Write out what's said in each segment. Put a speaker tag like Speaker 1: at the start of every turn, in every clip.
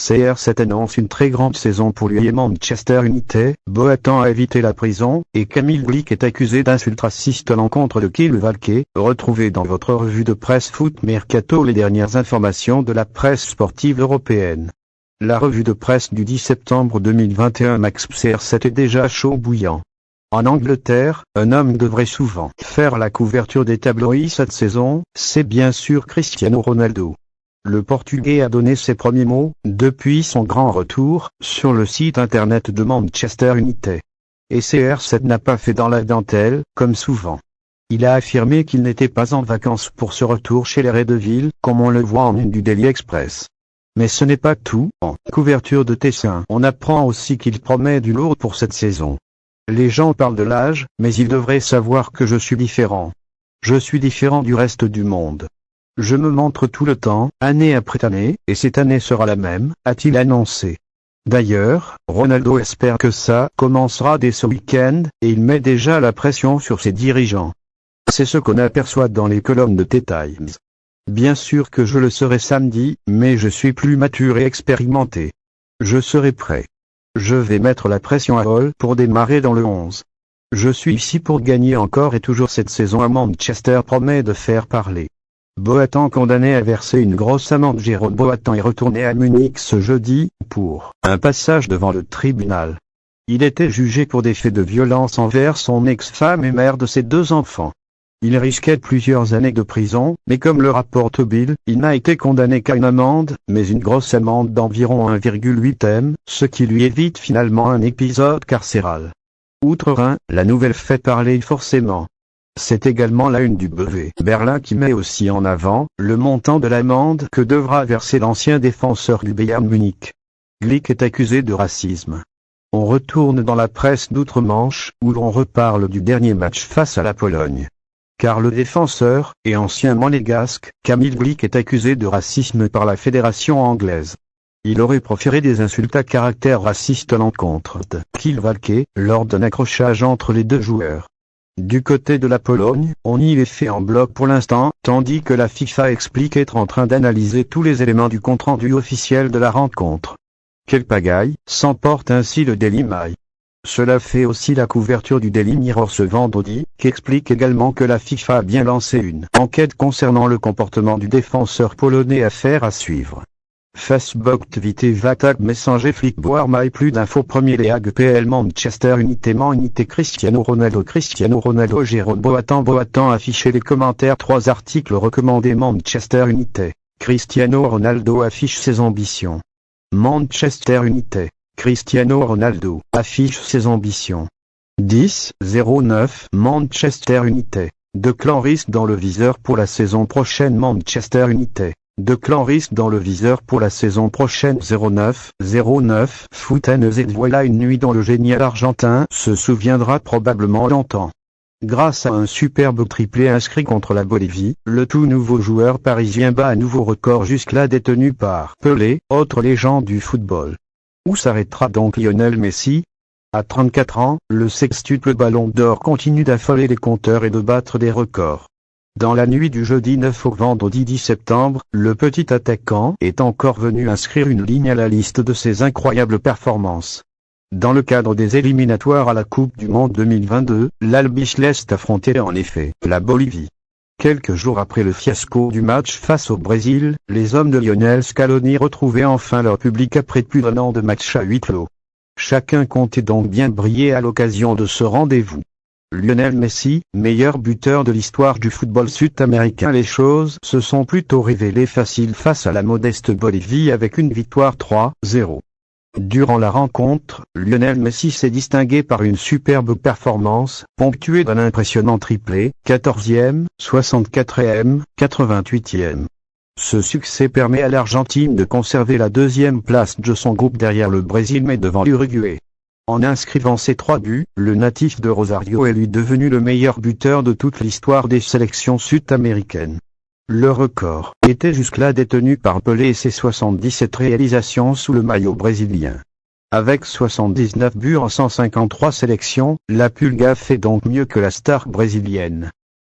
Speaker 1: CR7 annonce une très grande saison pour lui et Manchester United. Boateng a évité la prison, et Kamil Glik est accusé d'insultes racistes à l'encontre de Kyle Walker. Retrouvez dans votre revue de presse Foot Mercato les dernières informations de la presse sportive européenne. La revue de presse du 10 septembre 2021 Max CR7 est déjà chaud bouillant. En Angleterre, un homme devrait souvent faire la couverture des tabloïds cette saison, c'est bien sûr Cristiano Ronaldo. Le Portugais a donné ses premiers mots, depuis son grand retour, sur le site internet de Manchester United. Et CR7 n'a pas fait dans la dentelle, comme souvent. Il a affirmé qu'il n'était pas en vacances pour ce retour chez les Red Devils, comme on le voit en une du Daily Express. Mais ce n'est pas tout, en couverture de Tessin, on apprend aussi qu'il promet du lourd pour cette saison. Les gens parlent de l'âge, mais ils devraient savoir que je suis différent. Je suis différent du reste du monde. Je me montre tout le temps, année après année, et cette année sera la même, a-t-il annoncé. D'ailleurs, Ronaldo espère que ça commencera dès ce week-end, et il met déjà la pression sur ses dirigeants. C'est ce qu'on aperçoit dans les colonnes de T-Times. Bien sûr que je le serai samedi, mais je suis plus mature et expérimenté. Je serai prêt. Je vais mettre la pression à Hall pour démarrer dans le 11. Je suis ici pour gagner encore et toujours cette saison à Manchester promet de faire parler. Boateng condamné à verser une grosse amende. Jérôme Boateng est retourné à Munich ce jeudi, pour un passage devant le tribunal. Il était jugé pour des faits de violence envers son ex-femme et mère de ses 2 enfants. Il risquait plusieurs années de prison, mais comme le rapporte Bill, il n'a été condamné qu'à une amende, mais une grosse amende d'environ 1,8 M, ce qui lui évite finalement un épisode carcéral. Outre-Rhin, la nouvelle fait parler forcément. C'est également la une du BV Berlin qui met aussi en avant le montant de l'amende que devra verser l'ancien défenseur du Bayern Munich. Glik est accusé de racisme. On retourne dans la presse d'outre-Manche, où l'on reparle du dernier match face à la Pologne. Car le défenseur, et ancien monégasque, Kamil Glik est accusé de racisme par la fédération anglaise. Il aurait proféré des insultes à caractère raciste à l'encontre de Kyle Walker, lors d'un accrochage entre les 2 joueurs. Du côté de la Pologne, on y est fait en bloc pour l'instant, tandis que la FIFA explique être en train d'analyser tous les éléments du compte-rendu officiel de la rencontre. Quelle pagaille, s'emporte ainsi le Daily Mail. Cela fait aussi la couverture du Daily Mirror ce vendredi, qui explique également que la FIFA a bien lancé une enquête concernant le comportement du défenseur polonais. Affaire à suivre. Facebook Twitter Vatak Messenger Flickboard My plus d'infos. Premier les PL Manchester United Cristiano Ronaldo Jérôme Boateng affiché les commentaires. 3 articles recommandés. Manchester United, Cristiano Ronaldo affiche ses ambitions. Manchester United, Cristiano Ronaldo affiche ses ambitions. 10-09 Manchester United, Declan Rice dans le viseur pour la saison prochaine. Manchester United, Declan Rice dans le viseur pour la saison prochaine. 09-09 Foot NZ. Voilà une nuit dont le génial argentin se souviendra probablement longtemps. Grâce à un superbe triplé inscrit contre la Bolivie, le tout nouveau joueur parisien bat un nouveau record jusque-là détenu par Pelé, autre légende du football. Où s'arrêtera donc Lionel Messi? À 34 ans, le sextuple Ballon d'Or continue d'affoler les compteurs et de battre des records. Dans la nuit du jeudi 9 au vendredi 10 septembre, le petit attaquant est encore venu inscrire une ligne à la liste de ses incroyables performances. Dans le cadre des éliminatoires à la Coupe du Monde 2022, l'Albiceleste affrontait en effet la Bolivie. Quelques jours après le fiasco du match face au Brésil, les hommes de Lionel Scaloni retrouvaient enfin leur public après plus d'1 an de match à huis clos. Chacun comptait donc bien briller à l'occasion de ce rendez-vous. Lionel Messi, meilleur buteur de l'histoire du football sud-américain. Les choses se sont plutôt révélées faciles face à la modeste Bolivie avec une victoire 3-0. Durant la rencontre, Lionel Messi s'est distingué par une superbe performance, ponctuée d'un impressionnant triplé, 14e, 64e, 88e. Ce succès permet à l'Argentine de conserver la 2e place de son groupe derrière le Brésil mais devant l'Uruguay. En inscrivant ses 3 buts, le natif de Rosario est lui devenu le meilleur buteur de toute l'histoire des sélections sud-américaines. Le record était jusque-là détenu par Pelé et ses 77 réalisations sous le maillot brésilien. Avec 79 buts en 153 sélections, la Pulga fait donc mieux que la star brésilienne.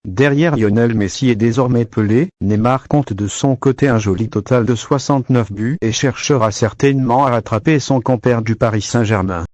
Speaker 1: Derrière Lionel Messi et désormais Pelé, Neymar compte de son côté un joli total de 69 buts et cherchera certainement à rattraper son compère du Paris Saint-Germain.